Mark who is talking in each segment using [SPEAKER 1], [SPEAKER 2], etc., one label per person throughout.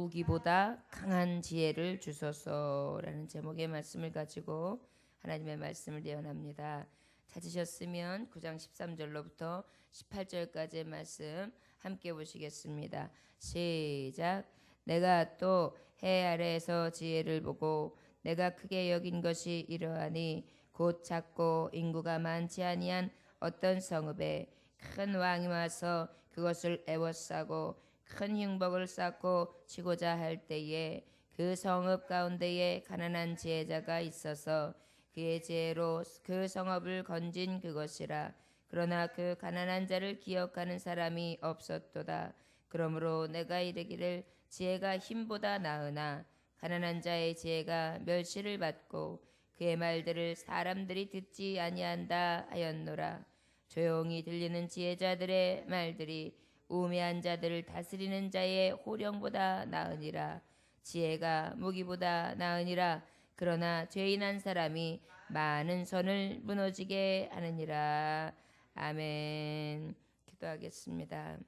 [SPEAKER 1] 무기보다 강한 지혜를 주소서라는 제목의 말씀을 가지고 하나님의 말씀을 예언합니다. 찾으셨으면 9장 13절로부터 18절까지의 말씀 함께 보시겠습니다. 시작. 내가 또 해 아래에서 지혜를 보고 내가 크게 여긴 것이 이러하니 곧 작고 인구가 많지 아니한 어떤 성읍에 큰 왕이 와서 그것을 애워싸고 큰 흉복을 쌓고 치고자 할 때에 그 성읍 가운데에 가난한 지혜자가 있어서 그의 지혜로 그 성읍을 건진 그것이라. 그러나 그 가난한 자를 기억하는 사람이 없었도다. 그러므로 내가 이르기를 지혜가 힘보다 나으나 가난한 자의 지혜가 멸시를 받고 그의 말들을 사람들이 듣지 아니한다 하였노라. 조용히 들리는 지혜자들의 말들이 우매한 자들을 다스리는 자의 호령보다 나으니라. 지혜가 무기보다 나으니라. 그러나 죄인한 사람이 많은 선을 무너지게 하느니라. 아멘. 기도하겠습니다.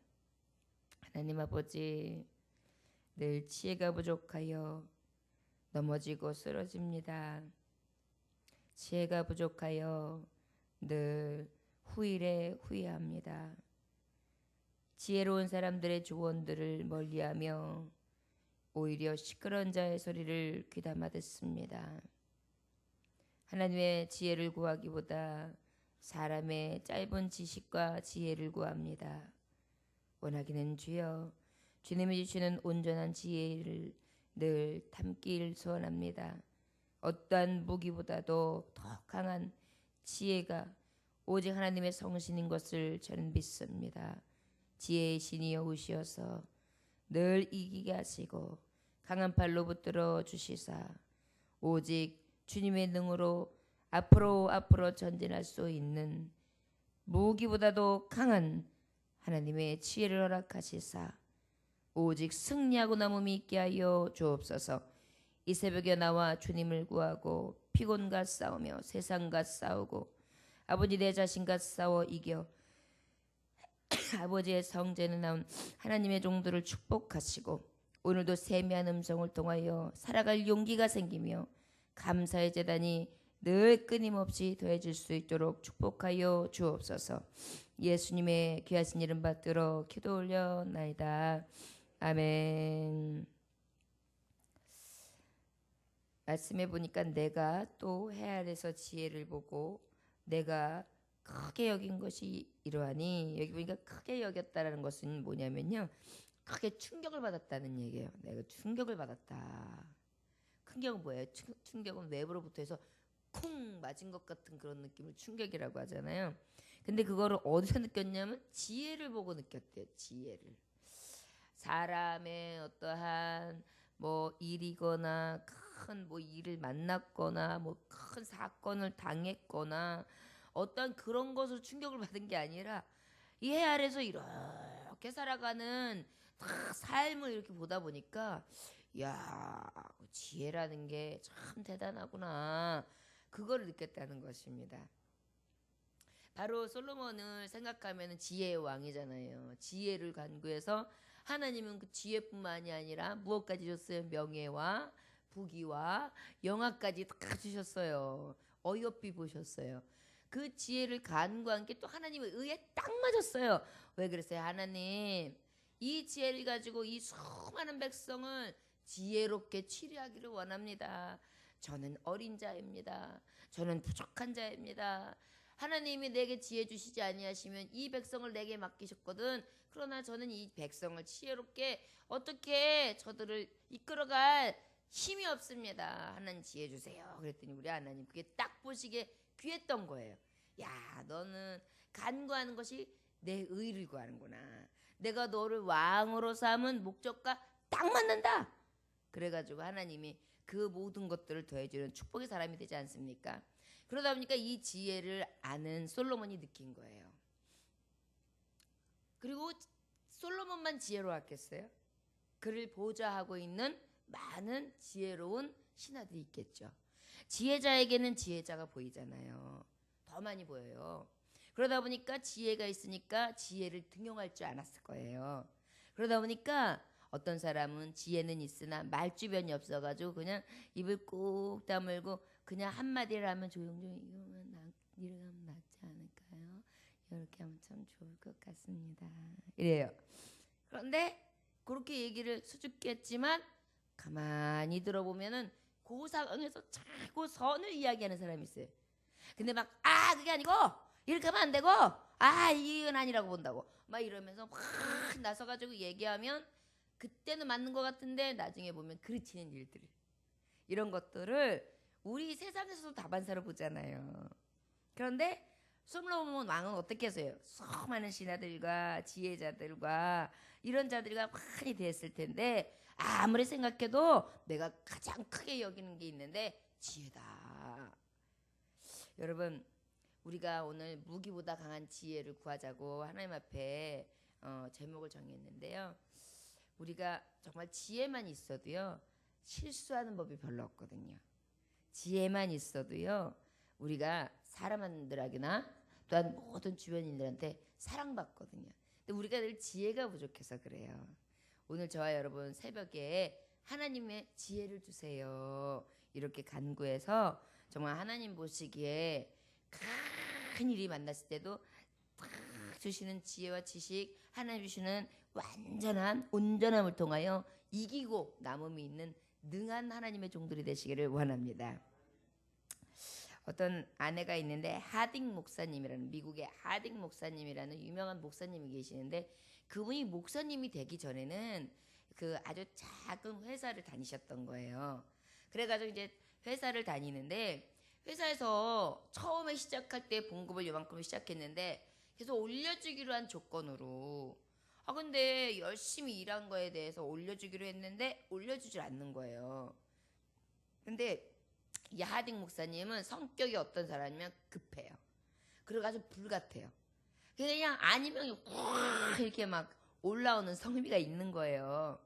[SPEAKER 1] 하나님 아버지, 늘 지혜가 부족하여 넘어지고 쓰러집니다. 지혜가 부족하여 늘 후일에 후회합니다. 지혜로운 사람들의 조언들을 멀리하며 오히려 시끄러운 자의 소리를 귀담아 듣습니다. 하나님의 지혜를 구하기보다 사람의 짧은 지식과 지혜를 구합니다. 원하기는 주여 주님이 주시는 온전한 지혜를 늘 담길 소원합니다. 어떠한 무기보다도 더 강한 지혜가 오직 하나님의 성신인 것을 저는 믿습니다. 지혜의 신이여 오시어서 늘 이기게 하시고 강한 팔로 붙들어 주시사 오직 주님의 능으로 앞으로 전진할 수 있는 무기보다도 강한 하나님의 지혜를 허락하시사 오직 승리하고 남음이 있게 하여 주옵소서. 이 새벽에 나와 주님을 구하고 피곤과 싸우며 세상과 싸우고 아버지 내 자신과 싸워 이겨 아버지의 성전에 나온 하나님의 종들을 축복하시고 오늘도 세미한 음성을 통하여 살아갈 용기가 생기며 감사의 제단이 늘 끊임없이 더해질 수 있도록 축복하여 주옵소서. 예수님의 귀하신 이름 받들어 기도 올려나이다. 아멘. 말씀해 보니까 내가 또 해 아래서 지혜를 보고 내가 크게 여긴 것이 이러하니, 여기 보니까 크게 여겼다라는 것은 뭐냐면요, 크게 충격을 받았다는 얘기예요. 내가 충격을 받았다. 충격은 뭐예요? 충격은 외부로부터 해서 쿵 맞은 것 같은 그런 느낌을 충격이라고 하잖아요. 근데 그거를 어디서 느꼈냐면 지혜를 보고 느꼈대요. 지혜를. 사람의 어떠한 뭐 일이거나 큰 뭐 일을 만났거나 뭐 큰 사건을 당했거나 어떤 그런 것으로 충격을 받은 게 아니라 이 해 아래서 이렇게 살아가는 삶을 이렇게 보다 보니까 야, 지혜라는 게 참 대단하구나. 그거를 느꼈다는 것입니다. 바로 솔로몬을 생각하면 지혜의 왕이잖아요. 지혜를 간구해서 하나님은 그 지혜뿐만이 아니라 무엇까지 줬어요? 명예와 부귀와 영화까지 다 주셨어요. 어여삐 보셨어요. 그 지혜를 간구한 게 또 하나님의 의에 딱 맞았어요. 왜 그랬어요? 하나님, 이 지혜를 가지고 이 수많은 백성을 지혜롭게 치료하기를 원합니다. 저는 어린 자입니다. 저는 부족한 자입니다. 하나님이 내게 지혜 주시지 아니하시면 이 백성을 내게 맡기셨거든. 그러나 저는 이 백성을 지혜롭게 어떻게 저들을 이끌어갈 힘이 없습니다. 하나님 지혜 주세요. 그랬더니 우리 하나님 그게 딱 보시기에 귀했던 거예요. 야, 너는 간구하는 것이 내 의를 구하는구나. 내가 너를 왕으로 삼은 목적과 딱 맞는다. 그래가지고 하나님이 그 모든 것들을 더해주는 축복의 사람이 되지 않습니까? 그러다 보니까 이 지혜를 아는 솔로몬이 느낀 거예요. 그리고 솔로몬만 지혜로웠겠어요? 그를 보좌하고 있는 많은 지혜로운 신하들이 있겠죠. 지혜자에게는 지혜자가 보이잖아요. 더 많이 보여요. 그러다 보니까 지혜가 있으니까 지혜를 등용할 줄 알았을 거예요. 그러다 보니까 어떤 사람은 지혜는 있으나 말주변이 없어가지고 그냥 입을 꾹 다물고 그냥 한마디를 하면 조용조용 이러면 낫지 않을까요? 이렇게 하면 참 좋을 것 같습니다. 이래요. 그런데 그렇게 얘기를 수줍겠지만 가만히 들어보면은 그 상황에서 자꾸 선을 이야기하는 사람이 있어요. 근데 막 그게 아니고 이렇게 하면 안 되고 이건 아니라고 본다고 막 이러면서 확 나서가지고 얘기하면 그때는 맞는 것 같은데 나중에 보면 그르치는 일들 이런 것들을 우리 세상에서도 다반사로 보잖아요. 그런데 솔로몬 왕은 어떻게 했어요? 수많은 신하들과 지혜자들과 이런 자들과 많이 됐을 텐데 아무리 생각해도 내가 가장 크게 여기는 게 있는데 지혜다. 여러분 우리가 오늘 무기보다 강한 지혜를 구하자고 하나님 앞에 제목을 정했는데요. 우리가 정말 지혜만 있어도요 실수하는 법이 별로 없거든요. 지혜만 있어도요 우리가 사람들에게나 또한 모든 주변인들한테 사랑받거든요. 근데 우리가 늘 지혜가 부족해서 그래요. 오늘 저와 여러분 새벽에 하나님의 지혜를 주세요 이렇게 간구해서 정말 하나님 보시기에 큰 일이 만났을 때도 딱 주시는 지혜와 지식 하나님 주시는 완전한 온전함을 통하여 이기고 남음이 있는 능한 하나님의 종들이 되시기를 원합니다. 어떤 아내가 있는데 하딩 목사님이라는 미국의 하딩 목사님이라는 유명한 목사님이 계시는데 그분이 목사님이 되기 전에는 그 아주 작은 회사를 다니셨던 거예요. 그래가지고 이제 회사를 다니는데 회사에서 처음에 시작할 때 봉급을 요만큼 시작했는데 계속 올려주기로 한 조건으로 근데 열심히 일한 거에 대해서 올려주기로 했는데 올려주질 않는 거예요. 근데 이 하딩 목사님은 성격이 어떤 사람이면 급해요. 그래가지고 불같아요. 그냥 아니면 이렇게 막 올라오는 성미가 있는 거예요.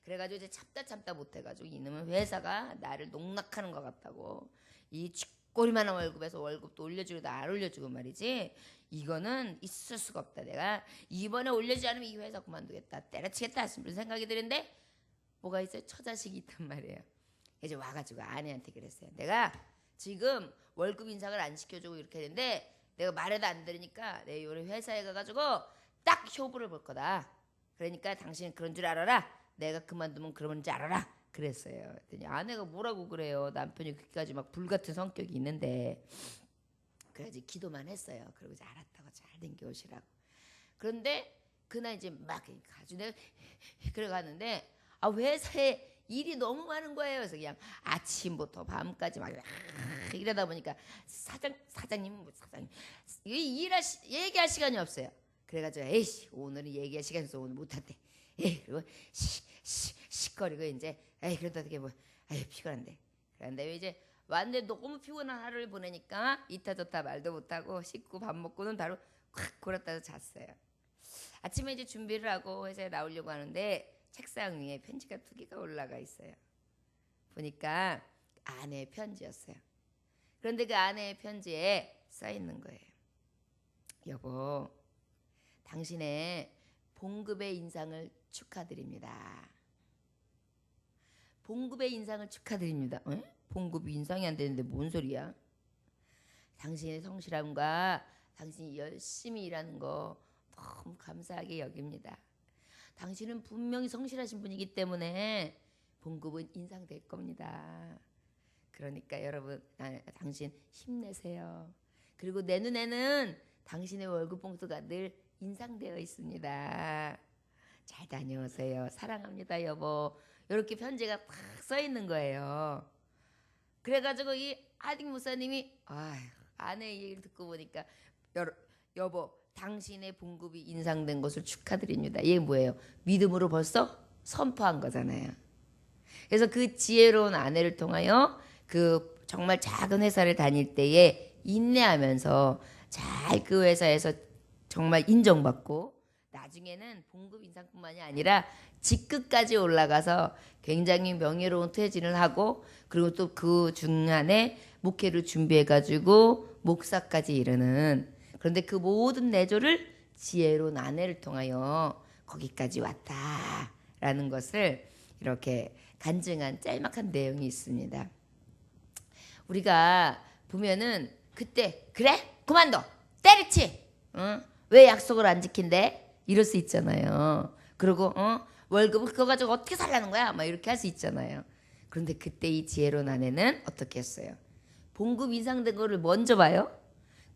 [SPEAKER 1] 그래가지고 이제 참다 못해가지고 이놈은 회사가 나를 농락하는 것 같다고 이 쥐꼬리만한 월급에서 월급도 올려주고도 안 올려주고 말이지 이거는 있을 수가 없다. 내가 이번에 올려주지 않으면 이 회사 그만두겠다 때려치겠다 싶은 생각이 드는데 뭐가 있어요? 처자식이 있단 말이에요. 이제 와가지고 아내한테 그랬어요. 내가 지금 월급 인상을 안 시켜주고 이렇게 했는데 내가 말해도 안 들으니까 내 우리 회사에 가가지고 딱 효부를 볼 거다. 그러니까 당신은 그런 줄 알아라. 내가 그만두면 그러는 줄 알아라. 그랬어요. 그랬더니 아내가 뭐라고 그래요. 남편이 그렇게까지 막 불같은 성격이 있는데 그래야지 기도만 했어요. 그리고 이제 알았다고 잘 댕겨 오시라고. 그런데 그날 이제 막 가지고 내가 그래 가는데 회사에 일이 너무 많은 거예요. 그래서 그냥 아침부터 밤까지 막 이러다 보니까 사장님 얘기할 시간이 없어요. 그래가지고 에이씨 오늘은 얘기할 시간이 없어 오늘 못한대. 그리고 시거리고 이제 그래도 어떻게 피곤한데. 그런데 이제 왔는데 너무 피곤한 하루를 보내니까 이타 저타 말도 못하고 씻고 밥 먹고는 바로 콱 골았다가 잤어요. 아침에 이제 준비를 하고 회사에 나오려고 하는데 책상 위에 편지가 2개가 올라가 있어요. 보니까 아내의 편지였어요. 그런데 그 아내의 편지에 써 있는 거예요. 여보, 당신의 봉급의 인상을 축하드립니다. 봉급의 인상을 축하드립니다. 봉급이 인상이 안 되는데 뭔 소리야? 당신의 성실함과 당신이 열심히 일하는 거 너무 감사하게 여깁니다. 당신은 분명히 성실하신 분이기 때문에 봉급은 인상될 겁니다. 그러니까 여러분 당신 힘내세요. 그리고 내 눈에는 당신의 월급 봉투가 늘 인상되어 있습니다. 잘 다녀오세요. 사랑합니다 여보. 이렇게 편지가 딱 써 있는 거예요. 그래가지고 이 하딩 목사님이 아내의 얘기를 듣고 보니까 여보 당신의 봉급이 인상된 것을 축하드립니다. 이게 뭐예요? 믿음으로 벌써 선포한 거잖아요. 그래서 그 지혜로운 아내를 통하여 그 정말 작은 회사를 다닐 때에 인내하면서 잘 그 회사에서 정말 인정받고 나중에는 봉급 인상뿐만이 아니라 직급까지 올라가서 굉장히 명예로운 퇴진을 하고 그리고 또 그 중간에 목회를 준비해가지고 목사까지 이르는 그런데 그 모든 내조를 지혜로운 아내를 통하여 거기까지 왔다 라는 것을 이렇게 간증한 짤막한 내용이 있습니다. 우리가 보면은 그때 그래? 그만둬! 때리치! 왜 약속을 안 지킨대? 이럴 수 있잖아요. 그리고 월급을 그거 가지고 어떻게 살라는 거야? 막 이렇게 할 수 있잖아요. 그런데 그때 이 지혜로운 아내는 어떻게 했어요? 봉급 인상된 거를 먼저 봐요.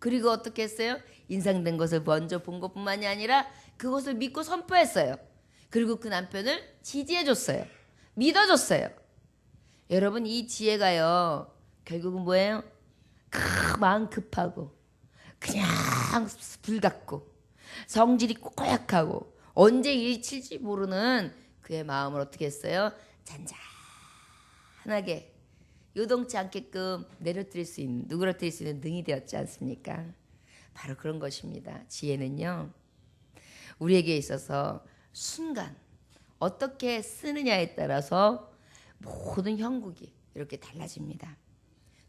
[SPEAKER 1] 그리고 어떻게 했어요? 인상된 것을 먼저 본 것뿐만이 아니라 그것을 믿고 선포했어요. 그리고 그 남편을 지지해줬어요. 믿어줬어요. 여러분 이 지혜가요. 결국은 뭐예요? 마음 급하고 그냥 불같고 성질이 꼬약하고 언제 일이 칠지 모르는 그의 마음을 어떻게 했어요? 잔잔하게 요동치 않게끔 누그러뜨릴 수 있는 능이 되었지 않습니까? 바로 그런 것입니다. 지혜는요. 우리에게 있어서 순간 어떻게 쓰느냐에 따라서 모든 형국이 이렇게 달라집니다.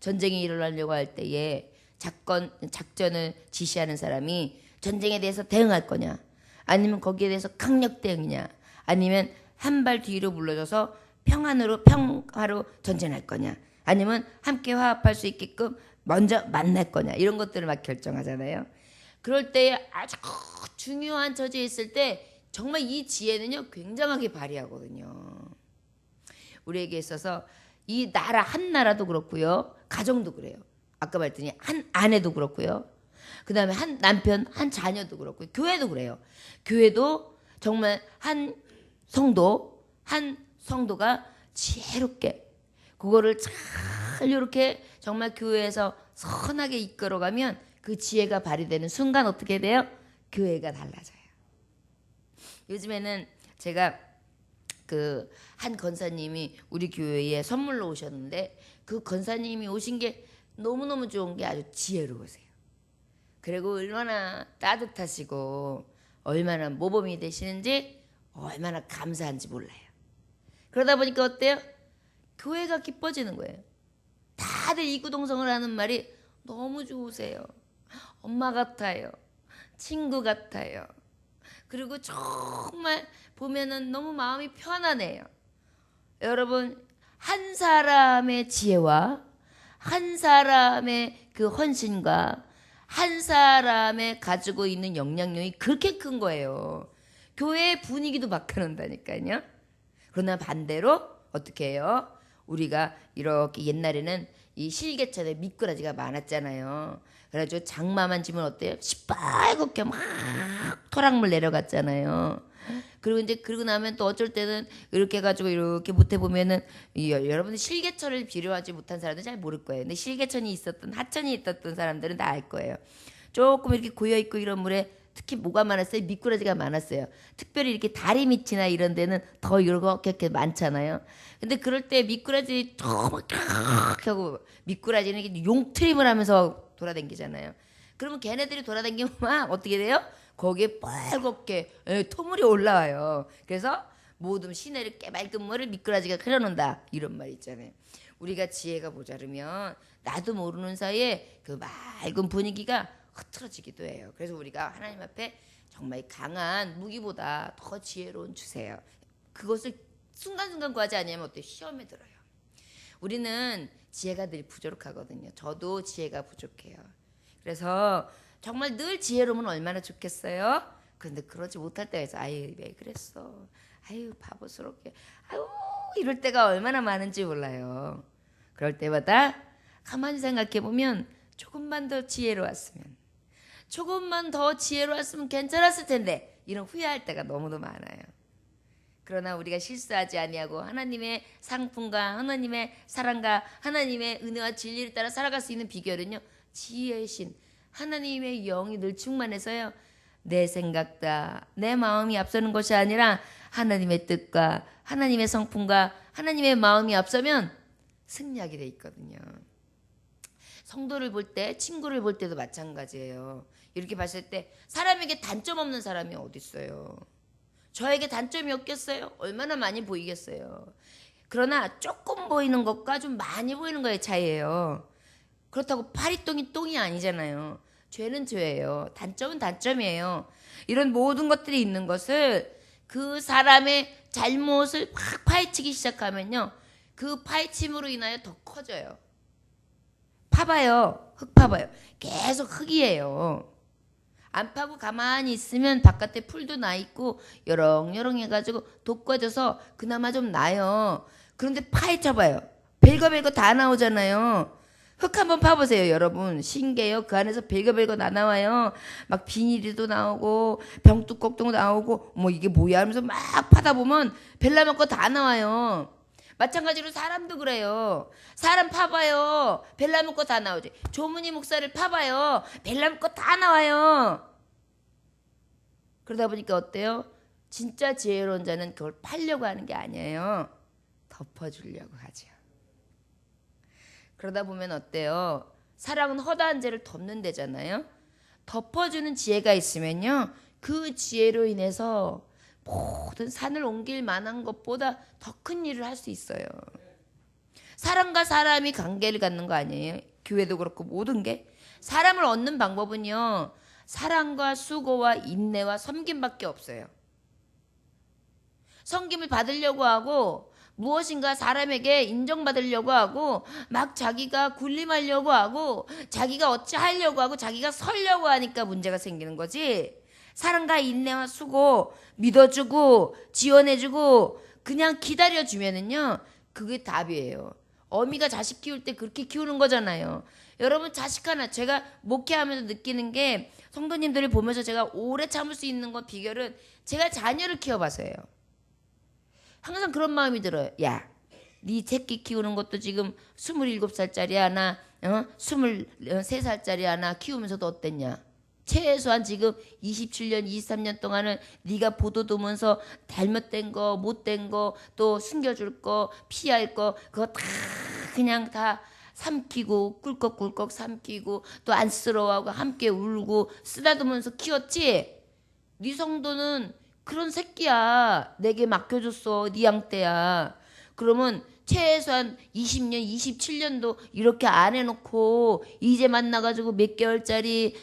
[SPEAKER 1] 전쟁이 일어나려고 할 때에 작전을 지시하는 사람이 전쟁에 대해서 대응할 거냐, 아니면 거기에 대해서 강력 대응이냐, 아니면 한 발 뒤로 물러져서 평화로 전쟁할 거냐, 아니면 함께 화합할 수 있게끔 먼저 만날 거냐, 이런 것들을 막 결정하잖아요. 그럴 때에 아주 중요한 처지에 있을 때 정말 이 지혜는요 굉장하게 발휘하거든요. 우리에게 있어서 이 나라 한 나라도 그렇고요, 가정도 그래요. 아까 말했더니 한 아내도 그렇고요, 그 다음에 한 남편, 한 자녀도 그렇고요, 교회도 그래요. 교회도 정말 한 성도가 지혜롭게 그거를 잘 이렇게 정말 교회에서 선하게 이끌어가면 그 지혜가 발휘되는 순간 어떻게 돼요? 교회가 달라져요. 요즘에는 제가 그 한 권사님이 우리 교회에 선물로 오셨는데 그 권사님이 오신 게 너무너무 좋은 게 아주 지혜로우세요. 그리고 얼마나 따뜻하시고 얼마나 모범이 되시는지 얼마나 감사한지 몰라요. 그러다 보니까 어때요? 교회가 기뻐지는 거예요. 다들 이구동성을 하는 말이 너무 좋으세요. 엄마 같아요. 친구 같아요. 그리고 정말 보면은 너무 마음이 편안해요. 여러분 한 사람의 지혜와 한 사람의 그 헌신과 한 사람의 가지고 있는 영향력이 그렇게 큰 거예요. 교회의 분위기도 바꿔놓는다니까요. 그러나 반대로 어떻게 해요? 우리가 이렇게 옛날에는 이 실개천에 미꾸라지가 많았잖아요. 그래가지고 장마만 지면 어때요? 시뻘겋게 막 토락물 내려갔잖아요. 그리고 이제 그러고 나면 또 어쩔 때는 이렇게 해가지고 이렇게 못해 보면은 여러분들 실개천을 비료하지 못한 사람들은 잘 모를 거예요. 근데 실개천이 있었던 하천이 있었던 사람들은 다 알 거예요. 조금 이렇게 고여 있고 이런 물에 특히 뭐가 많았어요? 미꾸라지가 많았어요. 특별히 이렇게 다리 밑이나 이런 데는 더 이렇게 많잖아요. 근데 그럴 때 미꾸라지 막 하고 미꾸라지는 용트림을 하면서 돌아다니잖아요. 그러면 걔네들이 돌아다니면 막 어떻게 돼요? 거기에 빨갛게 토물이 올라와요. 그래서 모든 시내를 깨맑은 물을 미꾸라지가 흘러놓는다, 이런 말 있잖아요. 우리가 지혜가 모자르면 나도 모르는 사이에 그 맑은 분위기가 흐트러지기도 해요. 그래서 우리가 하나님 앞에 정말 강한 무기보다 더 지혜로운 주세요. 그것을 순간순간 구하지 않으면 어때요? 시험에 들어요. 우리는 지혜가 늘 부족하거든요. 저도 지혜가 부족해요. 그래서 정말 늘 지혜로우면 얼마나 좋겠어요? 그런데 그러지 못할 때가 있어. 아유 왜 그랬어? 아유 바보스럽게. 아유 이럴 때가 얼마나 많은지 몰라요. 그럴 때마다 가만히 생각해 보면 조금만 더 지혜로웠으면, 조금만 더 지혜로웠으면 괜찮았을 텐데, 이런 후회할 때가 너무도 많아요. 그러나 우리가 실수하지 아니하고 하나님의 상품과 하나님의 사랑과 하나님의 은혜와 진리를 따라 살아갈 수 있는 비결은요, 지혜의 신 하나님의 영이 늘 충만해서요, 내 생각과 내 마음이 앞서는 것이 아니라 하나님의 뜻과 하나님의 성품과 하나님의 마음이 앞서면 승리하게 돼 있거든요. 성도를 볼 때, 친구를 볼 때도 마찬가지예요. 이렇게 봤을 때 사람에게 단점 없는 사람이 어디 있어요? 저에게 단점이 없겠어요? 얼마나 많이 보이겠어요? 그러나 조금 보이는 것과 좀 많이 보이는 거의 차이예요. 그렇다고 파리똥이 똥이 아니잖아요. 죄는 죄예요. 단점은 단점이에요. 이런 모든 것들이 있는 것을 그 사람의 잘못을 확 파헤치기 시작하면요, 그 파헤침으로 인하여 더 커져요. 파봐요. 흙 파봐요. 계속 흙이에요. 안 파고 가만히 있으면 바깥에 풀도 나 있고 여렁여렁 해가지고 독과져서 그나마 좀 나요. 그런데 파헤쳐봐요. 별거 다 나오잖아요. 흙 한번 파보세요, 여러분. 신기해요. 그 안에서 별거 다 나와요. 막 비닐이도 나오고 병뚜껑도 나오고 뭐 이게 뭐야 하면서 막 파다 보면 별나만 거 다 나와요. 마찬가지로 사람도 그래요. 사람 파봐요. 별나만 거 다 나오지. 조문희 목사를 파봐요. 별나만 거 다 나와요. 그러다 보니까 어때요? 진짜 지혜로운 자는 그걸 팔려고 하는 게 아니에요. 덮어주려고 하죠. 그러다 보면 어때요? 사랑은 허다한 죄를 덮는 데잖아요. 덮어주는 지혜가 있으면요, 그 지혜로 인해서 모든 산을 옮길 만한 것보다 더 큰 일을 할 수 있어요. 사람과 사람이 관계를 갖는 거 아니에요? 교회도 그렇고 모든 게. 사람을 얻는 방법은요, 사랑과 수고와 인내와 섬김밖에 없어요. 섬김을 받으려고 하고 무엇인가 사람에게 인정받으려고 하고 막 자기가 군림하려고 하고 자기가 어찌하려고 하고 자기가 설려고 하니까 문제가 생기는 거지. 사랑과 인내와 수고, 믿어주고 지원해주고 그냥 기다려주면은요, 그게 답이에요. 어미가 자식 키울 때 그렇게 키우는 거잖아요. 여러분, 자식 하나, 제가 목회하면서 느끼는 게, 성도님들을 보면서 제가 오래 참을 수 있는 건 비결은 제가 자녀를 키워봐서예요. 항상 그런 마음이 들어요. 야, 네 새끼 키우는 것도 지금 27살짜리 하나, 23살짜리 하나 키우면서도 어땠냐? 최소한 지금 27년, 23년 동안은 네가 보도도면서 잘못된 거, 못된 거, 또 숨겨줄 거, 피할 거, 그거 다 그냥 다 삼키고 꿀꺽꿀꺽 삼키고 또 안쓰러워하고 함께 울고 쓰다듬으면서 키웠지. 네 성도는 그런 새끼야. 내게 맡겨줬어. 네 양떼야. 그러면 최소한 20년, 27년도 이렇게 안 해놓고 이제 만나가지고 몇 개월짜리,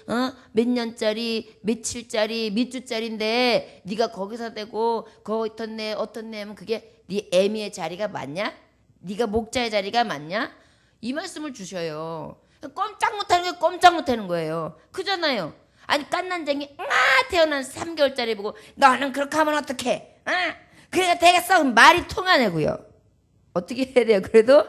[SPEAKER 1] 몇 년짜리, 며칠짜리, 몇 주짜리인데 네가 거기서 대고 어떤 애 하면 그게 네 애미의 자리가 맞냐? 네가 목자의 자리가 맞냐? 이 말씀을 주셔요. 꼼짝 못하는 게 꼼짝 못하는 거예요. 그잖아요. 아니 깐난쟁이 태어난 3개월짜리 보고 너는 그렇게 하면 어떡해? 그래가 되겠어? 말이 통하냐고요. 어떻게 해야 돼요? 그래도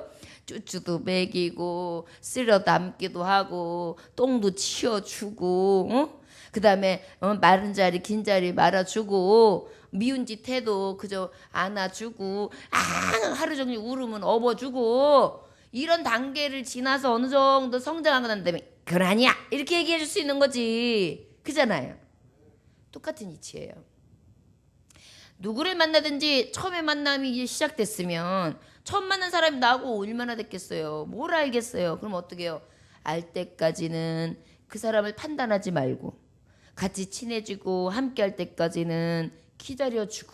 [SPEAKER 1] 쭈쭈도 먹이고 쓸어 담기도 하고 똥도 치워주고 그 다음에 마른 자리 긴 자리 말아주고 미운 짓 해도 그저 안아주고 하루 종일 울으면 업어주고 이런 단계를 지나서 어느 정도 성장하고 난 다음에 그건 아니야 이렇게 얘기해 줄 수 있는 거지. 그잖아요. 똑같은 이치예요. 누구를 만나든지 처음에 만남이 시작됐으면 처음 만난 사람이 나하고 얼마나 됐겠어요. 뭘 알겠어요. 그럼 어떻게 해요? 알 때까지는 그 사람을 판단하지 말고 같이 친해지고 함께 할 때까지는 기다려주고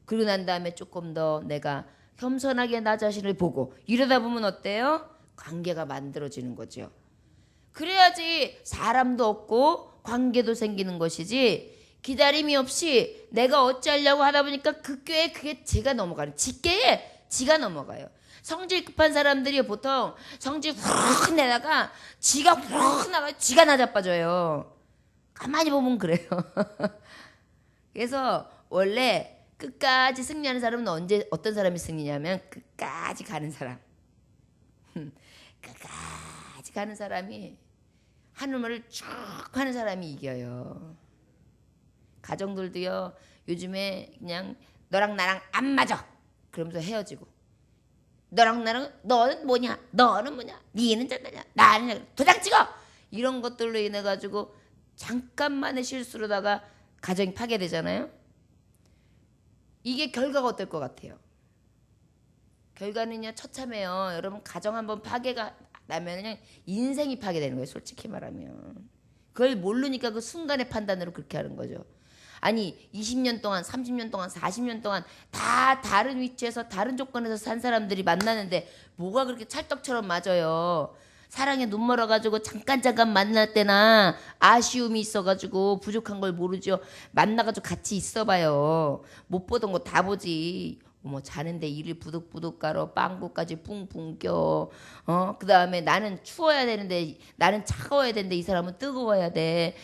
[SPEAKER 1] 그러고 난 다음에 조금 더 내가 겸손하게 나 자신을 보고 이러다 보면 어때요? 관계가 만들어지는 거죠. 그래야지 사람도 없고 관계도 생기는 것이지 기다림이 없이 내가 어찌하려고 하다 보니까 그 꾀에 그게 지가 넘어가요. 지께에 지가 넘어가요. 성질 급한 사람들이 보통 성질 확 내다가 지가 확 나가요. 지가 나자빠져요. 가만히 보면 그래요. 그래서 원래 끝까지 승리하는 사람은 언제 어떤 사람이 승리냐면 끝까지 가는 사람. 끝까지 가는 사람이 한우물을 쭉 하는 사람이 이겨요. 가정들도요. 요즘에 그냥 너랑 나랑 안 맞아. 그러면서 헤어지고. 너랑 나랑 너는 뭐냐? 너는 뭐냐? 니는 잘나냐? 나는 도장 찍어. 이런 것들로 인해 가지고 잠깐만의 실수로다가 가정이 파괴되잖아요. 이게 결과가 어떨 것 같아요? 결과는요 처참해요. 여러분 가정 한번 파괴가 나면은 인생이 파괴되는 거예요. 솔직히 말하면. 그걸 모르니까 그 순간의 판단으로 그렇게 하는 거죠. 아니 20년 동안 30년 동안 40년 동안 다 다른 위치에서 다른 조건에서 산 사람들이 만나는데 뭐가 그렇게 찰떡처럼 맞아요. 사랑에 눈 멀어가지고 잠깐 만날 때나 아쉬움이 있어가지고 부족한 걸 모르죠. 만나가지고 같이 있어봐요. 못 보던 거 다 보지. 뭐 자는데 이를 부득부득 가러 빵구까지 뿡뿡 껴. 그 다음에 나는 추워야 되는데 나는 차가워야 되는데 이 사람은 뜨거워야 돼.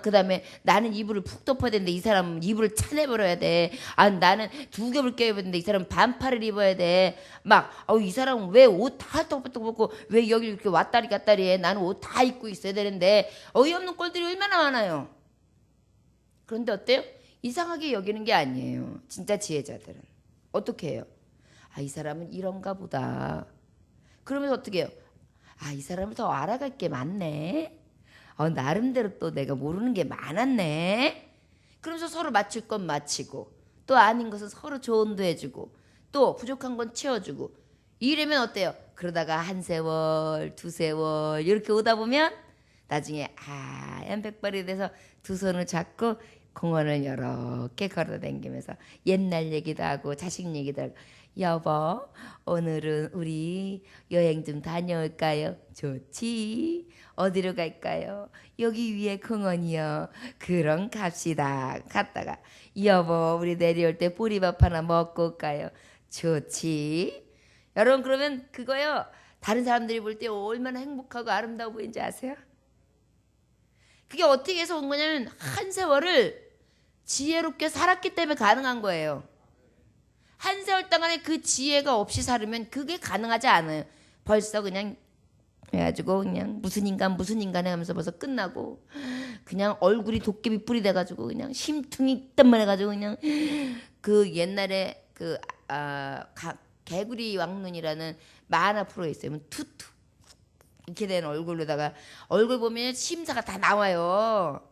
[SPEAKER 1] 그 다음에 나는 이불을 푹 덮어야 되는데 이 사람은 이불을 차내버려야 돼. 나는 두 겹을 껴야 되는데 이 사람은 반팔을 입어야 돼. 막 이 사람은 왜 옷 다 떡떡 벗고 왜 여기 이렇게 왔다리 갔다리 해. 나는 옷 다 입고 있어야 되는데 어이없는 꼴들이 얼마나 많아요. 그런데 어때요? 이상하게 여기는 게 아니에요. 진짜 지혜자들은. 어떻게 해요? 이 사람은 이런가 보다. 그러면서 어떻게 해요? 이 사람을 더 알아갈 게 많네. 나름대로 또 내가 모르는 게 많았네. 그러면서 서로 맞출 건 맞히고 또 아닌 것은 서로 조언도 해주고 또 부족한 건 채워주고 이러면 어때요? 그러다가 한 세월 두 세월 이렇게 오다 보면 나중에 하얀 백발이 돼서 두 손을 잡고 공원을 여러 개 걸어다니면서 옛날 얘기도 하고 자식 얘기도 하고 여보 오늘은 우리 여행 좀 다녀올까요? 좋지. 어디로 갈까요? 여기 위에 공원이요. 그럼 갑시다. 갔다가 여보 우리 내려올 때 보리밥 하나 먹고 올까요? 좋지. 여러분 그러면 그거요. 다른 사람들이 볼 때 얼마나 행복하고 아름다워 보이는지 아세요? 그게 어떻게 해서 온 거냐면 한 세월을 지혜롭게 살았기 때문에 가능한 거예요. 한 세월 동안에 그 지혜가 없이 살으면 그게 가능하지 않아요. 벌써 그냥 해가지고 그냥 무슨 인간 하면서 벌써 끝나고 그냥 얼굴이 도깨비 뿔이 돼가지고 그냥 심퉁이 땀만 해가지고 그냥 그 옛날에 개구리 왕눈이라는 만화 프로에 있어요. 투투 이렇게 된 얼굴로다가 얼굴 보면 심사가 다 나와요.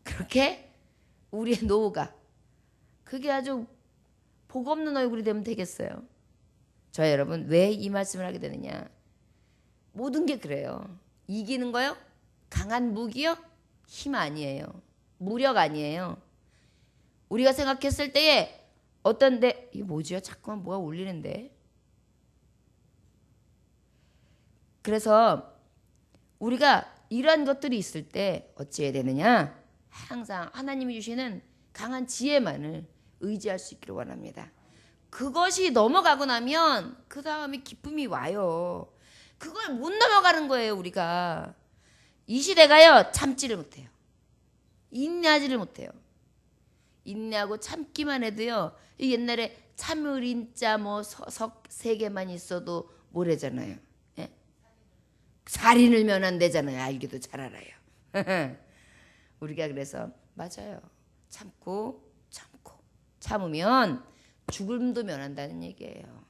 [SPEAKER 1] 그렇게 우리의 노후가 그게 아주 복 없는 얼굴이 되면 되겠어요. 저 여러분 왜 이 말씀을 하게 되느냐. 모든 게 그래요. 이기는 거요? 강한 무기요? 힘 아니에요. 무력 아니에요. 우리가 생각했을 때에 이게 뭐지요? 자꾸만 뭐가 울리는데. 그래서 우리가 이러한 것들이 있을 때 어찌해야 되느냐? 항상 하나님이 주시는 강한 지혜만을 의지할 수 있기를 원합니다. 그것이 넘어가고 나면 그 다음에 기쁨이 와요. 그걸 못 넘어가는 거예요. 우리가 이 시대가요 참지를 못해요. 인내하지를 못해요. 인내하고 참기만 해도요 옛날에 참을 인자 석 세 개만 있어도 모래잖아요. 예? 살인을 면한대잖아요. 알기도 잘 알아요. 우리가 그래서 맞아요. 참으면 죽음도 면한다는 얘기예요.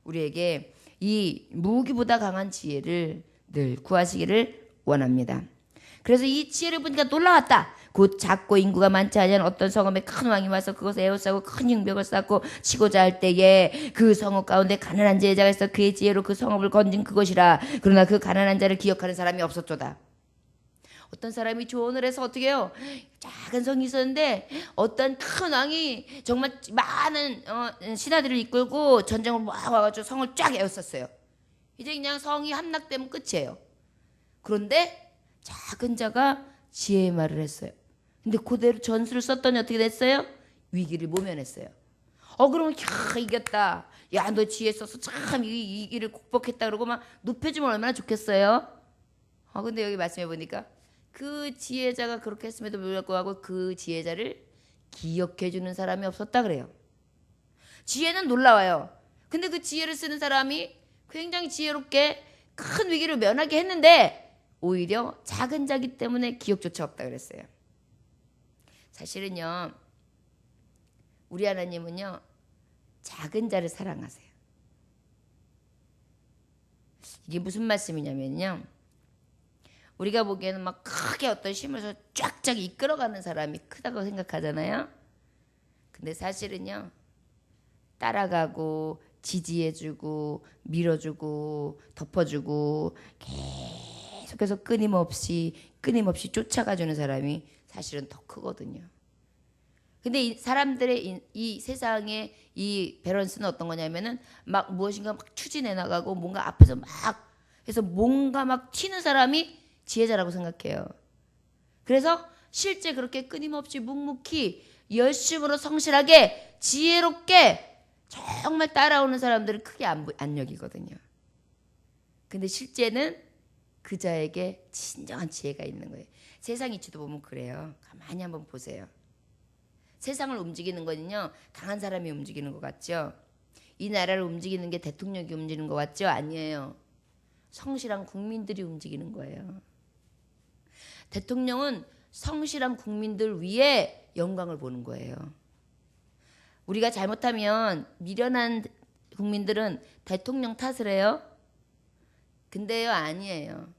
[SPEAKER 1] 우리에게 이 무기보다 강한 지혜를 늘 구하시기를 원합니다. 그래서 이 지혜를 보니까 놀라웠다. 곧 작고 인구가 많지 않은 어떤 성읍에 큰 왕이 와서 그것을 에워싸고 큰 흉벽을 쌓고 치고자 할 때에 그 성읍 가운데 가난한 제자가 있어 그의 지혜로 그 성읍을 건진 그것이라. 그러나 그 가난한 자를 기억하는 사람이 없었도다. 어떤 사람이 조언을 해서 어떻게 해요? 작은 성이 있었는데 어떤 큰 왕이 정말 많은 신하들을 이끌고 전쟁을 막 와가지고 성을 쫙 에워쌌어요. 이제 그냥 성이 함락되면 끝이에요. 그런데 작은 자가 지혜의 말을 했어요. 근데 그대로 전술을 썼더니 어떻게 됐어요? 위기를 모면했어요. 그러면 이겼다. 야, 너 지혜 써서 참 이 위기를 극복했다 그러고 막 높여주면 얼마나 좋겠어요? 근데 여기 말씀해 보니까 그 지혜자가 그렇게 했음에도 불구하고 그 지혜자를 기억해주는 사람이 없었다 그래요. 지혜는 놀라워요. 근데 그 지혜를 쓰는 사람이 굉장히 지혜롭게 큰 위기를 면하게 했는데 오히려 작은 자기 때문에 기억조차 없다 그랬어요. 사실은요 우리 하나님은요 작은 자를 사랑하세요. 이게 무슨 말씀이냐면요, 우리가 보기에는 막 크게 어떤 힘을 쫙쫙 이끌어가는 사람이 크다고 생각하잖아요. 근데 사실은요 따라가고 지지해주고 밀어주고 덮어주고 계속해서 끊임없이 쫓아가주는 사람이 사실은 더 크거든요. 근데 이 사람들의 이 세상의 이 밸런스는 어떤 거냐면은 막 무엇인가 막 추진해 나가고 뭔가 앞에서 막 해서 뭔가 막 튀는 사람이 지혜자라고 생각해요. 그래서 실제 그렇게 끊임없이 묵묵히 열심으로 성실하게 지혜롭게 정말 따라오는 사람들은 크게 안 여기거든요. 근데 실제는 그 자에게 진정한 지혜가 있는 거예요. 세상 이치도 보면 그래요. 가만히 한번 보세요. 세상을 움직이는 거는요, 강한 사람이 움직이는 것 같죠? 이 나라를 움직이는 게 대통령이 움직이는 것 같죠? 아니에요. 성실한 국민들이 움직이는 거예요. 대통령은 성실한 국민들 위에 영광을 보는 거예요. 우리가 잘못하면 미련한 국민들은 대통령 탓을 해요. 근데요, 아니에요.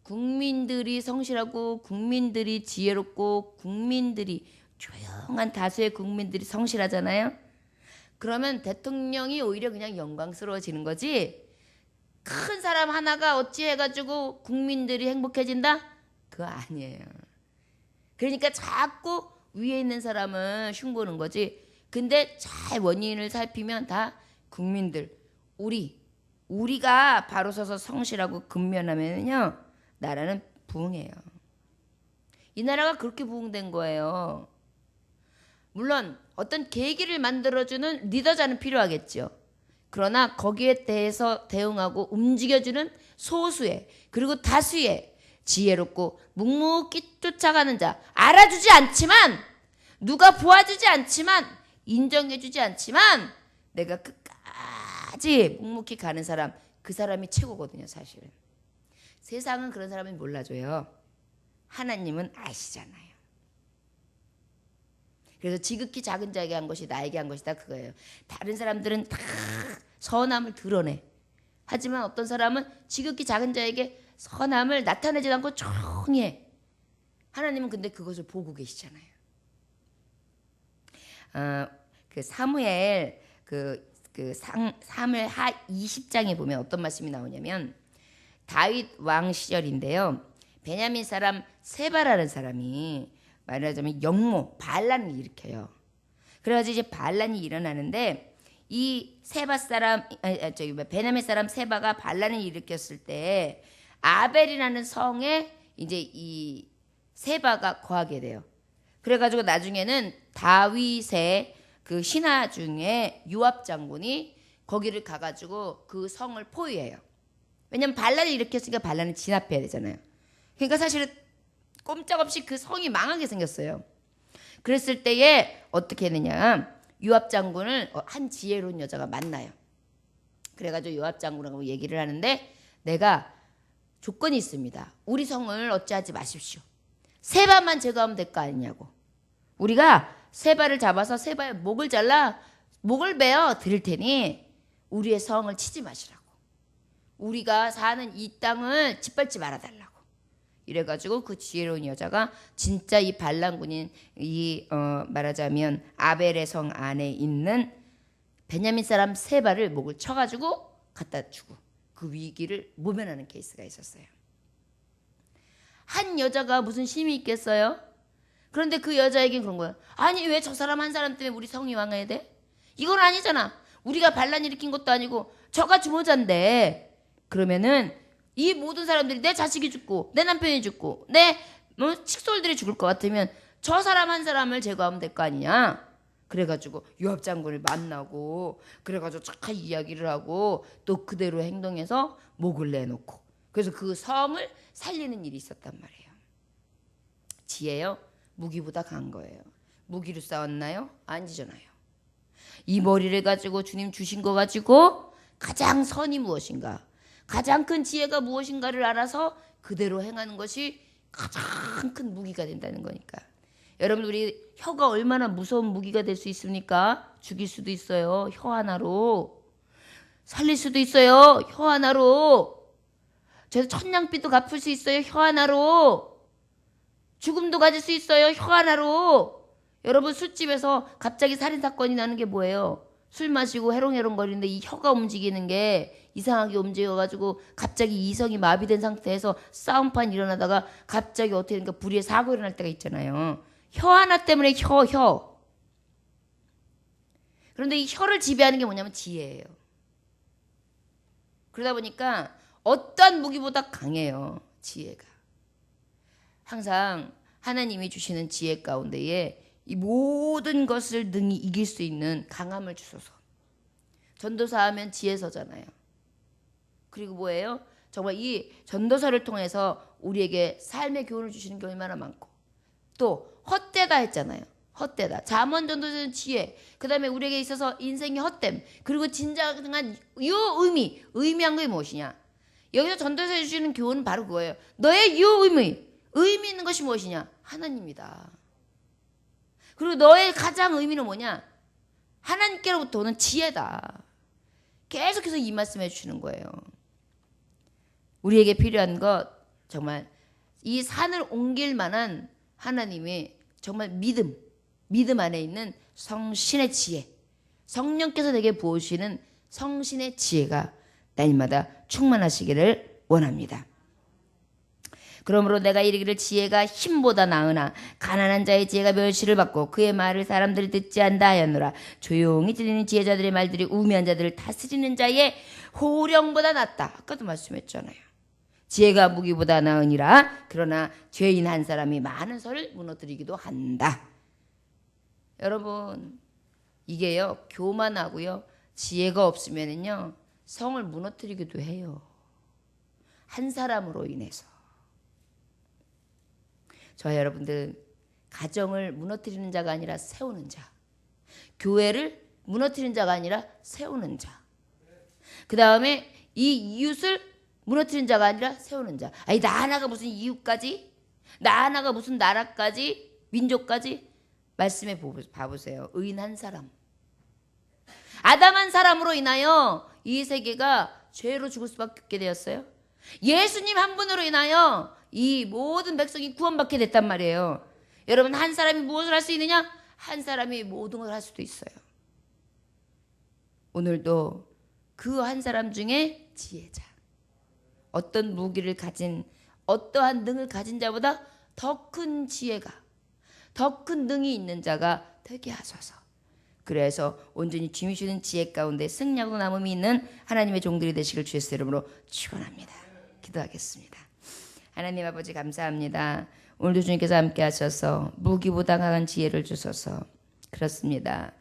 [SPEAKER 1] 국민들이 성실하고 국민들이 지혜롭고 국민들이 조용한 다수의 국민들이 성실하잖아요. 그러면 대통령이 오히려 그냥 영광스러워지는 거지, 큰 사람 하나가 어찌 해가지고 국민들이 행복해진다? 그거 아니에요. 그러니까 자꾸 위에 있는 사람은 흉보는 거지. 근데 잘 원인을 살피면 다 국민들, 우리가 바로 서서 성실하고 근면하면요, 나라는 부흥해요. 이 나라가 그렇게 부흥된 거예요. 물론 어떤 계기를 만들어주는 리더자는 필요하겠죠. 그러나 거기에 대해서 대응하고 움직여주는 소수의 그리고 다수의 지혜롭고 묵묵히 쫓아가는 자, 알아주지 않지만, 누가 보아주지 않지만, 인정해주지 않지만 내가 끝까지 묵묵히 가는 사람, 그 사람이 최고거든요. 사실은 세상은 그런 사람이 몰라줘요. 하나님은 아시잖아요. 그래서 지극히 작은 자에게 한 것이 나에게 한 것이다, 그거예요. 다른 사람들은 다 선함을 드러내. 하지만 어떤 사람은 지극히 작은 자에게 선함을 나타내지 않고 조용히 해. 하나님은 근데 그것을 보고 계시잖아요. 그 사무엘 사무엘 하 20장에 보면 어떤 말씀이 나오냐면, 다윗 왕 시절인데요, 베냐민 사람 세바라는 사람이 말하자면 역모 반란을 일으켜요. 그래가지고 이제 반란이 일어나는데, 이 세바 사람 베냐민 사람 세바가 반란을 일으켰을 때 아벨이라는 성에 이제 이 세바가 거하게 돼요. 그래가지고 나중에는 다윗의 그 신하 중에 요압 장군이 거기를 가가지고 그 성을 포위해요. 왜냐면 반란을 일으켰으니까 반란을 진압해야 되잖아요. 그러니까 사실은 꼼짝없이 그 성이 망하게 생겼어요. 그랬을 때에 어떻게 했느냐, 요압 장군을 한 지혜로운 여자가 만나요. 그래가지고 요압 장군하고 얘기를 하는데, 내가 조건이 있습니다. 우리 성을 어찌하지 마십시오. 세바만 제거하면 될 거 아니냐고. 우리가 세바를 잡아서 세바의 목을 잘라 목을 베어 드릴 테니 우리의 성을 치지 마시라고. 우리가 사는 이 땅을 짓밟지 말아달라고. 이래가지고 그 지혜로운 여자가 진짜 이 반란군인 말하자면 아벨의 성 안에 있는 베냐민 사람 세바를 목을 쳐가지고 갖다 주고 그 위기를 모면하는 케이스가 있었어요. 한 여자가 무슨 힘이 있겠어요? 그런데 그 여자에겐 그런 거야. 아니 왜 저 사람 한 사람 때문에 우리 성이 망해야 돼? 이건 아니잖아. 우리가 반란 일으킨 것도 아니고 저가 주모자인데. 그러면은 이 모든 사람들이, 내 자식이 죽고 내 남편이 죽고 내 칙솔들이 죽을 것 같으면 저 사람 한 사람을 제거하면 될 거 아니냐. 그래가지고 요압 장군을 만나고 그래가지고 잘 이야기를 하고 또 그대로 행동해서 목을 내놓고, 그래서 그 성을 살리는 일이 있었단 말이에요. 지혜요? 무기보다 강한 거예요. 무기로 싸웠나요? 아니잖아요. 이 머리를 가지고 주님 주신 거 가지고 가장 선이 무엇인가, 가장 큰 지혜가 무엇인가를 알아서 그대로 행하는 것이 가장 큰 무기가 된다는 거니까. 여러분, 우리 혀가 얼마나 무서운 무기가 될 수 있습니까? 죽일 수도 있어요. 혀 하나로. 살릴 수도 있어요. 혀 하나로. 저 천냥빚도 갚을 수 있어요. 혀 하나로. 죽음도 가질 수 있어요. 혀 하나로. 여러분, 술집에서 갑자기 살인사건이 나는 게 뭐예요? 술 마시고 해롱해롱 거리는데 이 혀가 움직이는 게 이상하게 움직여가지고 갑자기 이성이 마비된 상태에서 싸움판 일어나다가 갑자기 어떻게 되니까 불의의 사고 일어날 때가 있잖아요. 혀 하나 때문에 혀. 그런데 이 혀를 지배하는 게 뭐냐면 지혜예요. 그러다 보니까 어떠한 무기보다 강해요. 지혜가. 항상 하나님이 주시는 지혜 가운데에 이 모든 것을 능히 이길 수 있는 강함을 주소서. 전도사 하면 지혜서잖아요. 그리고 뭐예요? 정말 이 전도서를 통해서 우리에게 삶의 교훈을 주시는 게 얼마나 많고, 또 헛되다 했잖아요. 헛되다. 잠언 전도서는 지혜. 그 다음에 우리에게 있어서 인생의 헛됨. 그리고 진정한 의미한 게 무엇이냐? 여기서 전도서에 주시는 교훈은 바로 그거예요. 너의 의미 있는 것이 무엇이냐? 하나님이다. 그리고 너의 가장 의미는 뭐냐? 하나님께로부터 오는 지혜다. 계속해서 이 말씀 해주시는 거예요. 우리에게 필요한 것, 정말 이 산을 옮길 만한 하나님의 정말 믿음 안에 있는 성신의 지혜, 성령께서 내게 부으시는 성신의 지혜가 날마다 충만하시기를 원합니다. 그러므로 내가 이르기를 지혜가 힘보다 나으나 가난한 자의 지혜가 멸시를 받고 그의 말을 사람들이 듣지 않다 하였노라. 조용히 들리는 지혜자들의 말들이 우매한 자들을 다스리는 자의 호령보다 낫다. 아까도 말씀했잖아요. 지혜가 무기보다 나으니라. 그러나 죄인 한 사람이 많은 설을 무너뜨리기도 한다. 여러분, 이게요, 교만하고요, 지혜가 없으면은요, 성을 무너뜨리기도 해요. 한 사람으로 인해서. 저 여러분들, 가정을 무너뜨리는 자가 아니라 세우는 자, 교회를 무너뜨리는 자가 아니라 세우는 자, 그 다음에 이 이웃을 무너뜨리는 자가 아니라 세우는 자. 아니, 나 하나가 무슨 이웃까지? 나 하나가 무슨 나라까지? 민족까지? 말씀해 봐보세요. 의인 한 사람, 아담 한 사람으로 인하여 이 세계가 죄로 죽을 수밖에 없게 되었어요. 예수님 한 분으로 인하여 이 모든 백성이 구원받게 됐단 말이에요. 여러분, 한 사람이 무엇을 할 수 있느냐? 한 사람이 모든 걸 할 수도 있어요. 오늘도 그 한 사람 중에 지혜자, 어떤 무기를 가진, 어떠한 능을 가진 자보다 더 큰 지혜가, 더 큰 능이 있는 자가 되게 하소서. 그래서 온전히 주님이 주는 지혜 가운데 승리하고 남음이 있는 하나님의 종들이 되시길 주의 이름으로 축원합니다. 기도하겠습니다. 하나님 아버지, 감사합니다. 오늘도 주님께서 함께 하셔서 무기보다 강한 지혜를 주셔서, 그렇습니다,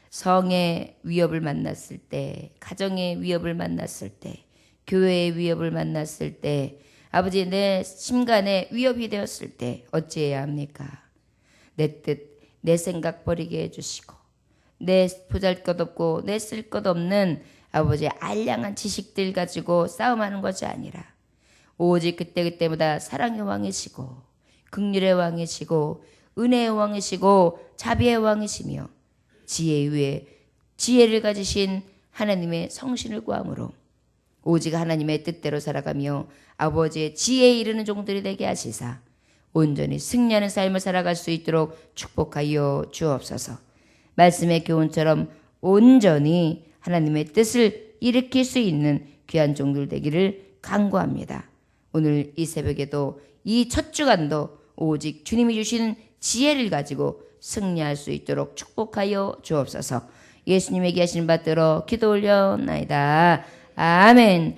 [SPEAKER 1] 성의 위협을 만났을 때, 가정의 위협을 만났을 때, 교회의 위협을 만났을 때, 아버지, 내 심간에 위협이 되었을 때 어찌해야 합니까? 내 뜻, 내 생각 버리게 해주시고, 내 보잘것없고 내 쓸것없는 아버지 알량한 지식들 가지고 싸움하는 것이 아니라 오직 그때그때마다 사랑의 왕이시고 긍휼의 왕이시고 은혜의 왕이시고 자비의 왕이시며 지혜 위에 지혜를 가지신 하나님의 성신을 구함으로 오직 하나님의 뜻대로 살아가며 아버지의 지혜에 이르는 종들이 되게 하시사 온전히 승리하는 삶을 살아갈 수 있도록 축복하여 주옵소서. 말씀의 교훈처럼 온전히 하나님의 뜻을 일으킬 수 있는 귀한 종들 되기를 간구합니다. 오늘 이 새벽에도 이 첫 주간도 오직 주님이 주시는 지혜를 가지고 승리할 수 있도록 축복하여 주옵소서. 예수님에게 하신 받들어 기도 올려나이다. 아멘.